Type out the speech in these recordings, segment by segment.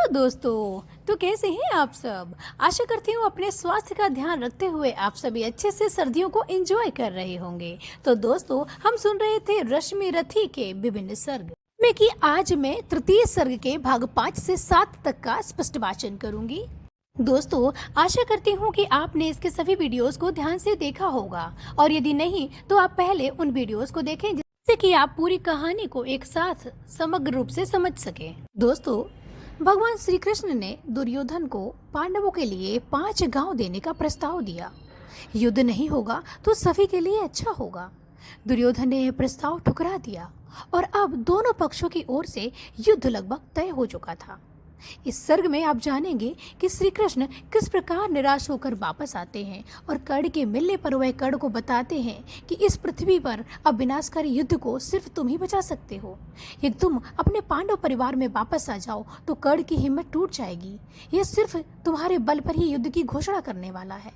Hello दोस्तों। तो कैसे हैं आप सब? आशा करती हूँ अपने स्वास्थ्य का ध्यान रखते हुए आप सभी अच्छे से सर्दियों को एंजॉय कर रहे होंगे। तो दोस्तों, हम सुन रहे थे रश्मि रथी के विभिन्न सर्ग में कि आज मैं तृतीय सर्ग के भाग 5 से 7 तक का स्पष्ट वाचन करूंगी। दोस्तों, आशा करती हूँ कि आपने इसके सभी वीडियोस को ध्यान से देखा होगा, और यदि नहीं तो आप पहले उन वीडियोस को देखें जिससे कि आप पूरी कहानी को एक साथ समग्र रूप से समझ सकें। दोस्तों, भगवान श्री कृष्ण ने दुर्योधन को पांडवों के लिए 5 गांव देने का प्रस्ताव दिया। युद्ध नहीं होगा तो सभी के लिए अच्छा होगा। दुर्योधन ने यह प्रस्ताव ठुकरा दिया और अब दोनों पक्षों की ओर से युद्ध लगभग तय हो चुका था। इस सर्ग में आप जानेंगे कि श्री कृष्ण किस प्रकार निराश होकर वापस आते हैं और कर्ण के मिलने पर वह कर्ण को बताते हैं कि इस पृथ्वी पर अब विनाशकारी युद्ध को सिर्फ तुम ही बचा सकते हो। यदि तुम अपने पांडव परिवार में वापस आ जाओ तो कर्ण की हिम्मत टूट जाएगी। यह सिर्फ तुम्हारे बल पर ही युद्ध की घोषणा करने वाला है।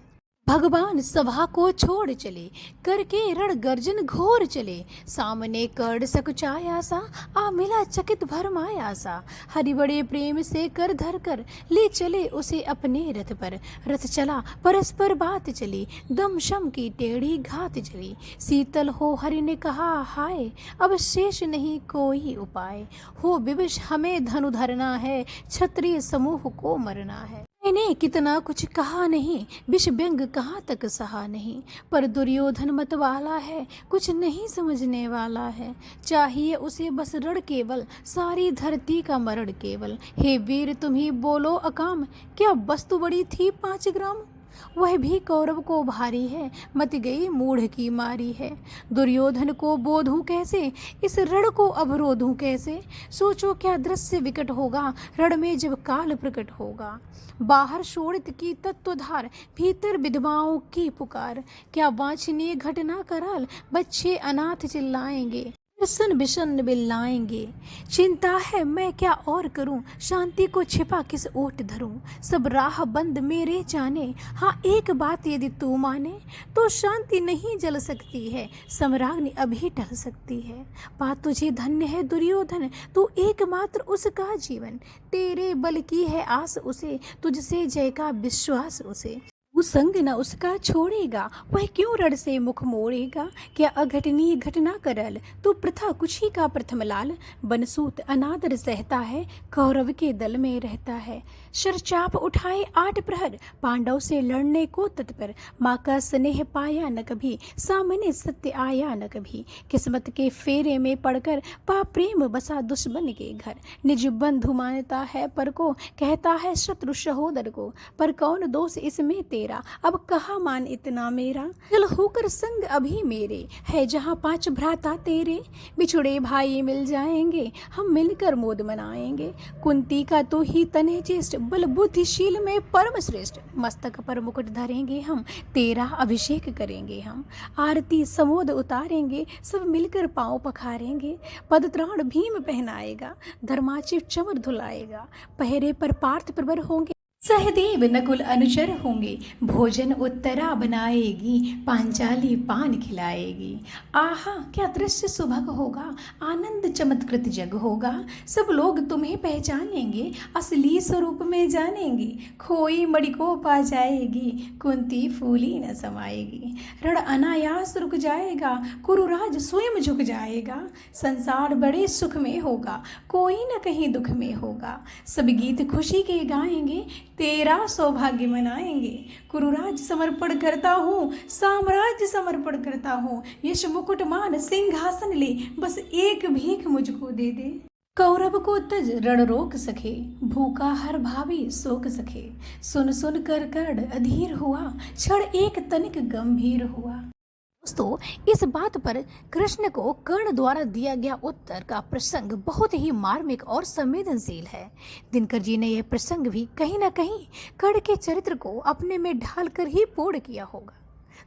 भगवान सभा को छोड़ चले, करके रण गर्जन घोर चले। सामने कर्ण सकुचाया सा, आ मिला चकित भरमाया सा। हरि बड़े प्रेम से कर धर कर, ले चले उसे अपने रथ पर। रथ चला परस्पर बात चली, दम शम की टेढ़ी घात चली। शीतल हो हरि ने कहा हाय, अब शेष नहीं कोई उपाय। हो विवश हमें धनु धरना है, क्षत्रिय समूह को मरना है। मैंने कितना कुछ कहा नहीं, विष व्यंग कहाँ तक सहा नहीं। पर दुर्योधन मत वाला है, कुछ नहीं समझने वाला है। चाहिए उसे बस रण केवल, सारी धरती का मरण केवल। हे वीर तुम ही बोलो अकाम, क्या वस्तु बड़ी थी 5 ग्राम। वह भी कौरव को भारी है, मत गई मूढ़ की मारी है। दुर्योधन को बोधूं कैसे, इस रण को अवरोधूं कैसे। सोचो क्या दृश्य विकट होगा, रण में जब काल प्रकट होगा। बाहर शोणित की तत्वधार, भीतर विधवाओं की पुकार। क्या वांछनीय घटना कराल, बच्चे अनाथ चिल्लाएंगे। सन बिशन बिल्लाएंगे। चिंता है मैं क्या और करूं, शांति को छिपा किस ओट धरूं। सब राह बंद मेरे जाने, हाँ एक बात यदि तू माने, तो शांति नहीं जल सकती है, सम्राग्नि अभी टल सकती है। बात तुझे धन्य है दुर्योधन, तू एकमात्र उसका जीवन। तेरे बल की है आस उसे, तुझसे जय का विश्वास उसे। तू संग न उसका छोड़ेगा, वह क्यों रण से मुख मोड़ेगा। क्या अघटनीय घटना करल, तू प्रथा कुछ ही का प्रथम लाल। बनसूत अनादर सहता है, कौरव के दल में रहता है। शरचाप उठाए 8 प्रहर, पांडव से लड़ने को तत्पर। माँ का स्नेह पाया न कभी, सामने सत्य आया न कभी। किस्मत के फेरे में पड़कर, पा प्रेम बसा दुश्मन के घर। निज बंधु मानता है पर को, कहता है शत्रु सहोदर को। पर कौन दोष इसमें तेरा, अब कहाँ मान इतना मेरा। चल होकर संग अभी मेरे, है जहाँ 5 भ्राता तेरे। बिछुड़े भाई मिल जाएंगे, हम मिलकर मोद मनाएंगे। कुंती का तो ही तने ज्येष्ठ, बल बुद्धिशील में परम श्रेष्ठ। मस्तक पर मुकुट धरेंगे हम, तेरा अभिषेक करेंगे हम। आरती समोद उतारेंगे, सब मिलकर पांव पखारेंगे। पदत्राण भीम पहनाएगा, धर्माचिव चमर धुलाएगा। पहरे पर पार्थ प्रवर होंगे, सहदेव नकुल अनुचर होंगे। भोजन उत्तरा बनाएगी, पांचाली पान खिलाएगी। आहा क्या दृश्य सुभग होगा, आनंद चमत्कृत जग होगा। सब लोग तुम्हें पहचानेंगे, असली स्वरूप में जानेंगे। खोई मणि को पा जाएगी, कुंती फूली न समाएगी। रण अनायास रुक जाएगा, कुरुराज स्वयं झुक जाएगा। संसार बड़े सुख में होगा, कोई न कहीं दुख में होगा। सब गीत खुशी के गाएंगे, तेरा सौभाग्य मनाएंगे। कुरुराज समर्पण करता हूँ, साम्राज्य समर्पण करता हूँ। यश मुकुट मान सिंहासन ले, बस एक भीख मुझको दे दे। कौरव को तज रण रोक सके, भूखा हर भावी शोक सके। सुन सुन कर कर्ण अधीर हुआ, क्षण एक तनिक गंभीर हुआ। दोस्तों, इस बात पर कृष्ण को कर्ण द्वारा दिया गया उत्तर का प्रसंग बहुत ही मार्मिक और संवेदनशील है। दिनकर जी ने यह प्रसंग भी कहीं ना कहीं कर्ण के चरित्र को अपने में ढालकर ही पूर्ण किया होगा।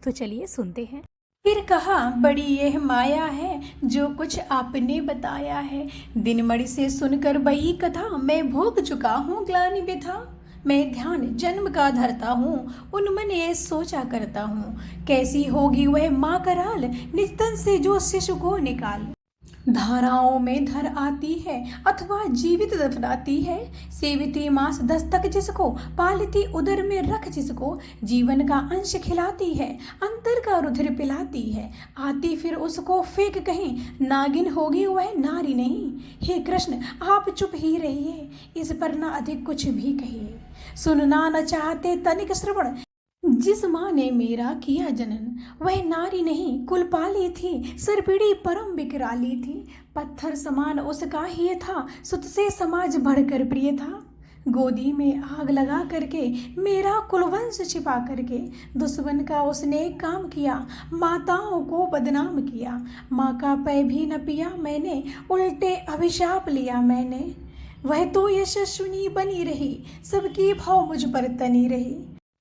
तो चलिए सुनते हैं। फिर कहा बड़ी यह माया है, जो कुछ आपने बताया है। दिनमणि से सुनकर वही कथा, मैं भोग चुका हूँ ग्लानि व्यथा। मैं ध्यान जन्म का धरता हूँ, उनमन ये सोचा करता हूँ। कैसी होगी वह माँ कराल, निज तन से जो शिशु को निकाल। धाराओं में धर आती है अथवा जीवित दफनाती है। सेविती मांस दस्तक जिसको, पालती उदर में रख जिसको, जीवन का अंश खिलाती है, अंतर का रुधिर पिलाती है, आती फिर उसको फेंक कहीं, नागिन होगी वह नारी नहीं। हे कृष्ण आप चुप ही रहिए, इस पर न अधिक कुछ भी कहिए। सुनना न चाहते तनिक श्रवण, जिस माँ ने मेरा किया जनन, वह नारी नहीं कुल पाली थी, सरपीड़ी परम विकराली थी। पत्थर समान उसका ही था, सुत से समाज बढ़कर प्रिय था। गोदी में आग लगा करके, मेरा कुलवंश छिपा करके, दुश्मन का उसने काम किया, माताओं को बदनाम किया। माँ का पै भी न पिया मैंने, उल्टे अभिशाप लिया मैंने। वह तो यशस्विनी बनी रही, सबकी भाव मुझ पर तनी रही।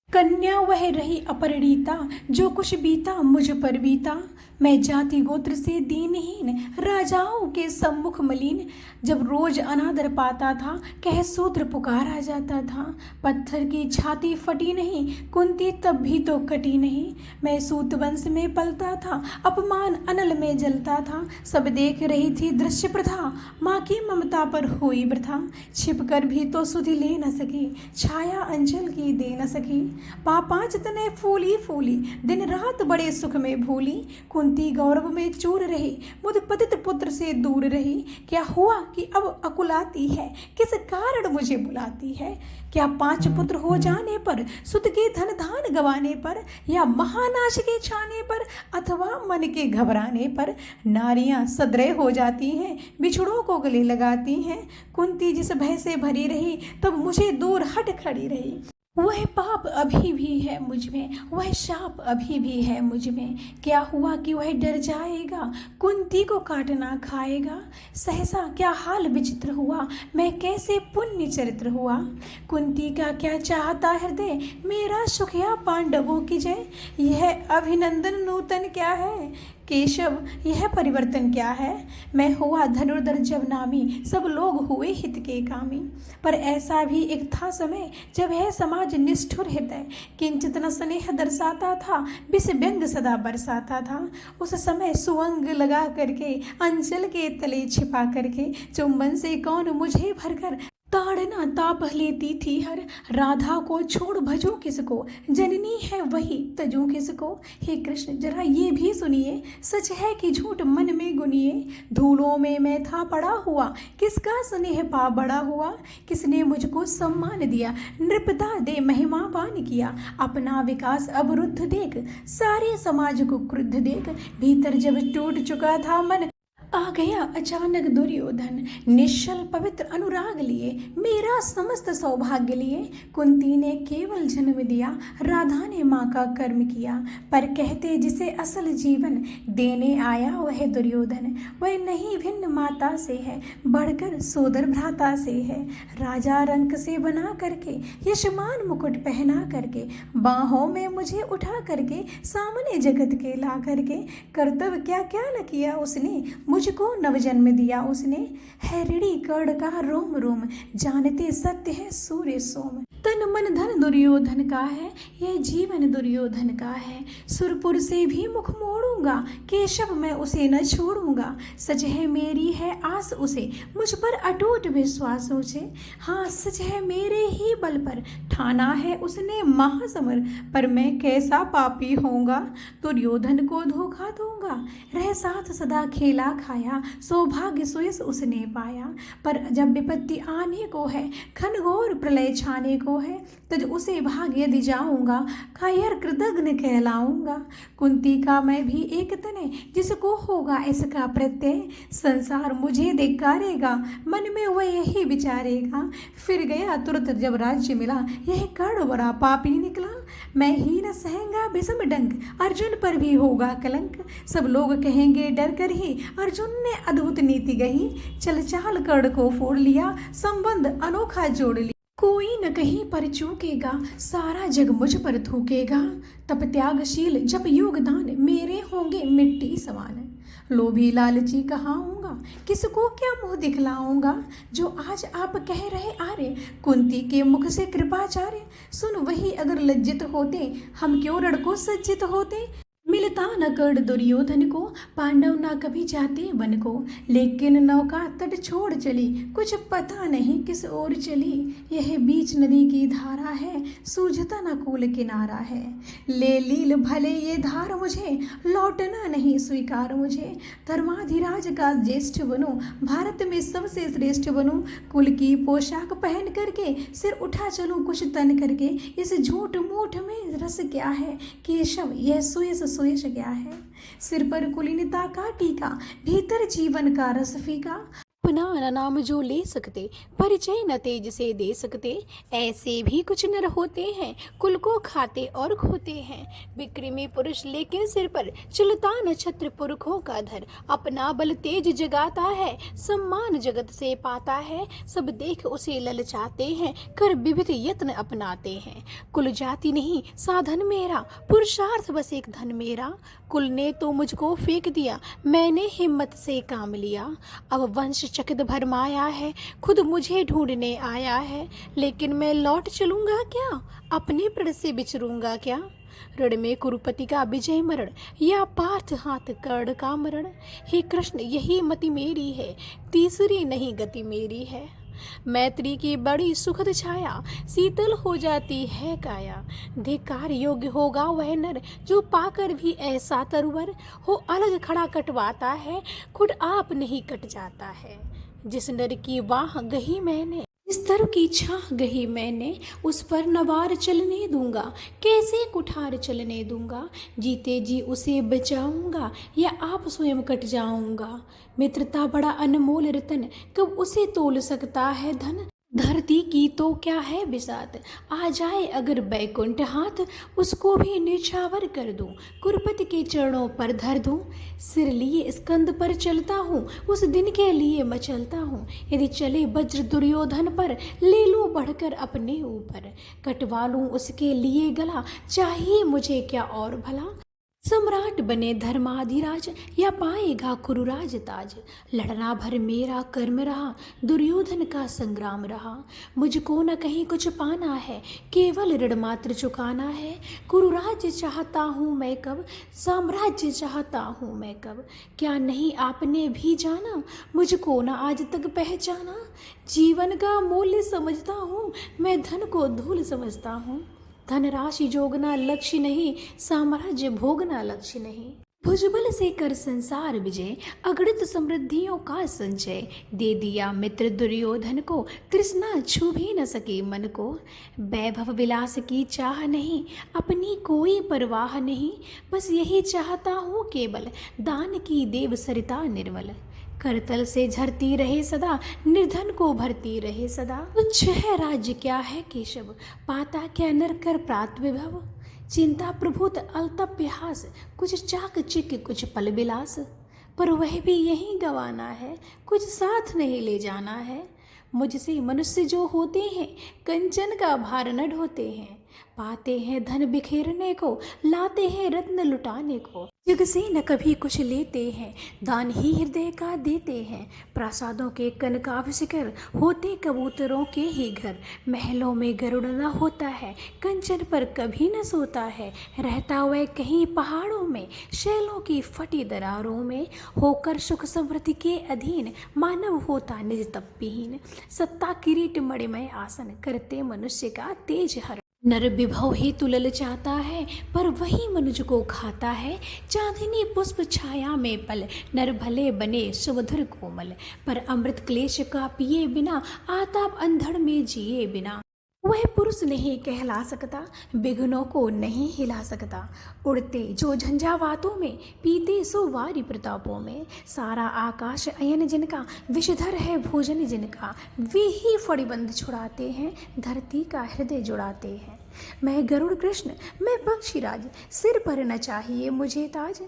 कन्या वह रही अपरिणीता, जो कुछ बीता मुझ पर बीता। मैं जाति गोत्र से दीनहीन, राजाओं के सम्मुख मलिन। जब रोज अनादर पाता था, कह सूत्र पुकारा जाता था। पत्थर की छाती फटी नहीं, कुंती तब भी तो कटी नहीं। मैं सूत वंश में पलता था, अपमान अनल में जलता था। सब देख रही थी दृश्य प्रथा, माँ की ममता पर हुई वृथा। छिप कर भी तो सुधि ले न सकी, छाया अंचल की दे न सकी। पापांच तने फूली फूली, दिन रात बड़े सुख में भूली। कुंती गौरव में चूर रही, मुझ पतित पुत्र से दूर रही। क्या हुआ कि अब अकुलाती है, किस कारण मुझे बुलाती है। क्या 5 पुत्र हो जाने पर, सुत के धन धान गवाने पर, या महानाश के छाने पर, अथवा मन के घबराने पर। नारियां सद्रय हो जाती हैं, बिछड़ों को गले लगाती हैं। कुंती जिस भय से भरी रही, तब मुझे दूर हट खड़ी रही। वह पाप अभी भी है मुझ में, वह शाप अभी भी है मुझ में। क्या हुआ कि वह डर जाएगा, कुंती को काटना खाएगा। सहसा क्या हाल विचित्र हुआ, मैं कैसे पुण्य चरित्र हुआ। कुंती का क्या चाहता हृदय, मेरा सुख या पांडवों की जय। यह अभिनंदन नूतन क्या है, केशव यह परिवर्तन क्या है। मैं हुआ धनुर्धर जब नामी, सब लोग हुए हित के कामी। पर ऐसा भी एक था समय, जब यह समाज निष्ठुर हृदय, किंचित न स्नेह दर्शाता था, विष व्यंग सदा बरसाता था। उस समय सुअंग लगा करके, अंचल के तले छिपा करके, चुंबन से कौन मुझे भरकर, ताड़ना ताप लेती थी हर। राधा को छोड़ भजो किसको, जननी है वही तजो किसको। हे कृष्ण जरा ये भी सुनिए, सच है कि झूठ मन में गुनिए। धूलों में मैं था पड़ा हुआ, किसका स्नेह पा बड़ा हुआ। किसने मुझको सम्मान दिया, नृपता दे महिमावान किया। अपना विकास अवरुद्ध देख, सारे समाज को क्रुद्ध देख। भीतर जब टूट चुका था मन, आ गया अचानक दुर्योधन। निश्चल पवित्र अनुराग लिए, मेरा समस्त सौभाग्य लिए। कुंती ने केवल जन्म दिया, राधा ने माँ का कर्म किया। पर कहते जिसे असल जीवन, देने आया वह दुर्योधन। वह नहीं भिन्न माता से है, बढ़कर सोदर भ्राता से है। राजा रंक से बना करके, यशमान मुकुट पहना करके, बाहों में मुझे उठा करके, सामने जगत के ला करके। कर्तव्य क्या क्या न किया उसने, मुझको नवजन्म दिया उसने। है ऋणी कर्ण का रोम रोम, जानते सत्य है सूर्य सोम। तन मन धन दुर्योधन का है, यह जीवन दुर्योधन का है। सुरपुर से भी मुख मोड़ूंगा, केशव मैं उसे न छोड़ूंगा। सच है मेरी है आस उसे, मुझ पर अटूट विश्वास उसे। हाँ सच है मेरे ही बल पर, ठाना है उसने महासमर। पर मैं कैसा पापी होऊंगा, दुर्योधन को धोखा दूंगा। रह साथ सदा खेला खाया, सौभाग्य सुयस उसने पाया। पर जब विपत्ति आने को है, घनघोर प्रलय छाने को है, तज उसे भाग यदि जाऊंगा, कायर कृतघ्न कहलाऊंगा। कुंती का मैं भी एक तने, जिसको होगा इसका प्रत्यय। संसार मुझे धिक्कारेगा, मन में वह यही विचारेगा। फिर गया तुरंत जब राज्य मिला, यह कर्ण बड़ा पापी निकला। मैं ही न सहूंगा विषम डंक, अर्जुन पर भी होगा कलंक। सब लोग कहेंगे डर कर ही, अर्जुन ने अद्भुत नीति गही। चल चाल कर्ण को फोड़ लिया, संबंध अनोखा जोड़ लिया। कोई न कहीं पर चूकेगा, सारा जग मुझ पर थूकेगा। तप त्यागशील जब योगदान, मेरे होंगे मिट्टी समान। लोभी लालची कहाऊंगा, किसको क्या मुंह दिखलाऊंगा। जो आज आप कह रहे आर्य, कुंती के मुख से कृपाचार्य। सुन वही अगर लज्जित होते, हम क्यों रण को सज्जित होते। मिलता न कर्ण दुर्योधन को, पांडव ना कभी जाते वन को। लेकिन नौका तट छोड़ चली, कुछ पता नहीं किस ओर चली। यह बीच नदी की धारा है, सूझता न कूल किनारा है। ले लील भले ये धार मुझे, लौटना नहीं स्वीकार मुझे। धर्माधिराज का ज्येष्ठ बनूं, भारत में सबसे श्रेष्ठ बनूं। कुल की पोशाक पहन करके, सिर उठा चलूं कुछ तन करके। इस झूठ मूठ में रस क्या है, केशव यह सुयस सुयश क्या है। सिर पर कुलीनता का टीका, भीतर जीवन का रस फीका। अपना नाम जो ले सकते, परिचय न तेज से दे सकते। ऐसे भी कुछ नर होते हैं, कुल को खाते और खोते हैं। विक्रमी पुरुष लेकिन सिर पर चलता न छत्र पुरखों का धर। अपना बल तेज जगाता है, सम्मान जगत से पाता है। सब देख उसे ललचाते हैं, कर विविध यत्न अपनाते हैं। कुल जाति नहीं साधन मेरा, पुरुषार्थ बस एक धन मेरा। कुल ने तो मुझको फेंक दिया, मैंने हिम्मत से काम लिया। अब वंश चकित भरमाया है, खुद मुझे ढूंढने आया है। लेकिन मैं लौट चलूंगा क्या, अपने प्रण से बिछरूंगा क्या। रण में कुरुपति का विजय मरण, या पार्थ हाथ कर्ण का मरण। हे कृष्ण यही मति मेरी है, तीसरी नहीं गति मेरी है। मैत्री की बड़ी सुखद छाया, शीतल हो जाती है काया। धिक्कार योग्य होगा वह नर, जो पाकर भी ऐसा तरवर हो। अलग खड़ा कटवाता है, खुद आप नहीं कट जाता है। जिस नर की वाह गही मैंने, इस तरह की छाह गही मैंने। उस पर नवार चलने दूंगा, कैसे कुठार चलने दूंगा। जीते जी उसे बचाऊंगा, या आप स्वयं कट जाऊंगा। मित्रता बड़ा अनमोल रतन, कब उसे तोल सकता है धन। धरती की तो क्या है बिसात, आ जाए अगर बैकुंठ हाथ। उसको भी निछावर कर दूं, कुरुपति के चरणों पर धर दूं। सिर लिए स्कंद पर चलता हूँ, उस दिन के लिए मचलता हूँ। यदि चले वज्र दुर्योधन पर, ले लूं बढ़कर अपने ऊपर। कटवा लूं उसके लिए गला, चाहिए मुझे क्या और भला। सम्राट बने धर्माधिराज, या पाएगा कुरुराज ताज। लड़ना भर मेरा कर्म रहा, दुर्योधन का संग्राम रहा। मुझको न कहीं कुछ पाना है, केवल ऋण मात्र चुकाना है। कुरुराज चाहता हूँ मैं कब, साम्राज्य चाहता हूँ मैं कब। क्या नहीं आपने भी जाना, मुझको न आज तक पहचाना। जीवन का मूल्य समझता हूँ, मैं धन को धूल समझता हूँ। धनराशि जोगना लक्ष्य नहीं, साम्राज्य भोगना लक्ष्य नहीं। भुजबल से कर संसार विजय, अगणित समृद्धियों का संचय। दे दिया मित्र दुर्योधन को, तृष्णा छू भी न सके मन को। वैभव विलास की चाह नहीं, अपनी कोई परवाह नहीं। बस यही चाहता हूँ केवल, दान की देव सरिता निर्मल। करतल से झरती रहे सदा, निर्धन को भरती रहे सदा। तुच्छ है राज्य क्या है केशव, पाता क्या नर कर प्रात विभव। चिंता प्रभुत अल्तप्यहास, कुछ चाक चिक कुछ पल विलास। पर वह भी यहीं गवाना है, कुछ साथ नहीं ले जाना है। मुझसे मनुष्य जो होते हैं, कंचन का भार न ढोते हैं। पाते हैं धन बिखेरने को, लाते हैं रत्न लुटाने को। जग से न कभी कुछ लेते हैं, दान ही हृदय का देते हैं। प्रासादों के कनकाभ शिखर, होते कबूतरों के ही घर। महलों में गरुड़ न होता है, कंचन पर कभी न सोता है। रहता वह कहीं पहाड़ों में, शैलों की फटी दरारों में। होकर सुख समृद्धि के अधीन, मानव होता निज तपविहीन। सत्ता किरीट मणिमय आसन, करते मनुष्य का तेज हर। नर विभव ही तुलल चाहता है, पर वही मनुज को खाता है। चांदनी पुष्प छाया में पल, नर भले बने सुमधुर कोमल। पर अमृत क्लेश का पिए बिना, आताप अंधड़ में जिए बिना। वह पुरुष नहीं कहला सकता, विघ्नों को नहीं हिला सकता। उड़ते जो झंझावातों में, पीते सो वारी प्रतापों में। सारा आकाश अयन जिनका, विषधर है भोजन जिनका। वे ही फड़िबंद छुड़ाते हैं, धरती का हृदय जुड़ाते हैं। मैं गरुड़ कृष्ण, मैं पक्षीराज, सिर पर न चाहिए मुझे ताज।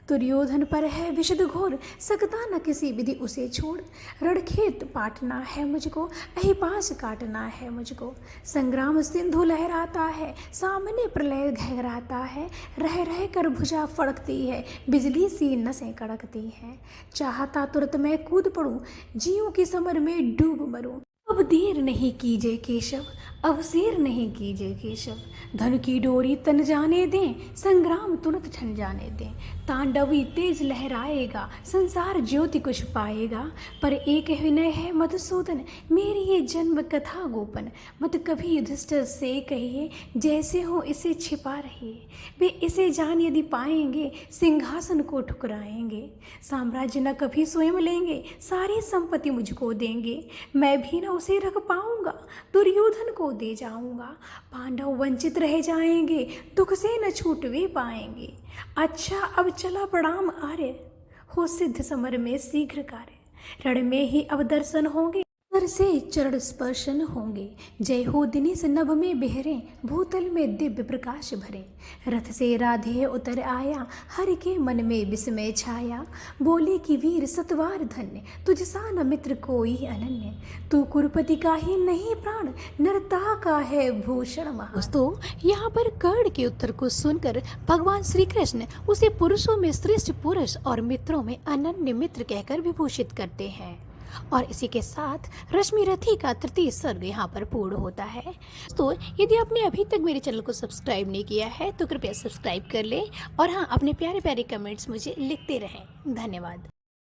दुर्योधन पर है विषद घोर, सकता न किसी विधि उसे छोड़। रणखेत पाटना है मुझको, अहिपास काटना है मुझको। संग्राम सिंधु लहराता है, सामने प्रलय गहराता है। रह रह कर भुजा फड़कती है, बिजली सी नसें कड़कती हैं। चाहता तुरंत मैं कूद पड़ूं, जीवों की समर में डूब मरूं। अब देर नहीं कीजिए केशव, अवसेर नहीं कीजिए केशव, धन की डोरी तन जाने दें, संग्राम तुरंत ठन जाने दें। तांडवी तेज लहराएगा, संसार ज्योति कुछ पाएगा, पर एक विनय है मधुसूदन, मेरी ये जन्म कथा गोपन। मत कभी युधिष्ठिर से कहिए, जैसे हो इसे छिपा रहिए। वे इसे जान यदि पाएंगे, सिंहासन को ठुकराएंगे। साम्राज्य न कभी स्वयं लेंगे, सारी संपत्ति मुझको देंगे। मैं भी न उसे रख पाऊंगा, दुर्योधन को दे जाऊंगा। पांडव वंचित रह जाएंगे, दुख से न छूट वे पाएंगे। अच्छा अब चला प्रणाम आर्य, हो सिद्ध समर में शीघ्र कार्य। रण में ही अब दर्शन होंगे, सर से चरण स्पर्शन होंगे। जय हो दिनेश नभ में बिहरे, भूतल में दिव्य प्रकाश भरे। रथ से राधे उतर आया, हर के मन में विस्मय छाया। बोले कि वीर सतवार धन्य, तुझ सा न मित्र कोई अनन्य। तू कुरुपति का ही नहीं प्राण, नरता का है भूषण महान। दोस्तों, यहाँ पर कर्ण के उत्तर को सुनकर भगवान श्री कृष्ण उसे पुरुषों में श्रेष्ठ पुरुष और मित्रों में अनन्य मित्र कहकर विभूषित करते हैं। और इसी के साथ रश्मि रथी का तृतीय सर्ग यहाँ पर पूर्ण होता है। तो यदि आपने अभी तक मेरे चैनल को सब्सक्राइब नहीं किया है तो कृपया सब्सक्राइब कर लें और हाँ, अपने प्यारे प्यारे कमेंट्स मुझे लिखते रहें। धन्यवाद।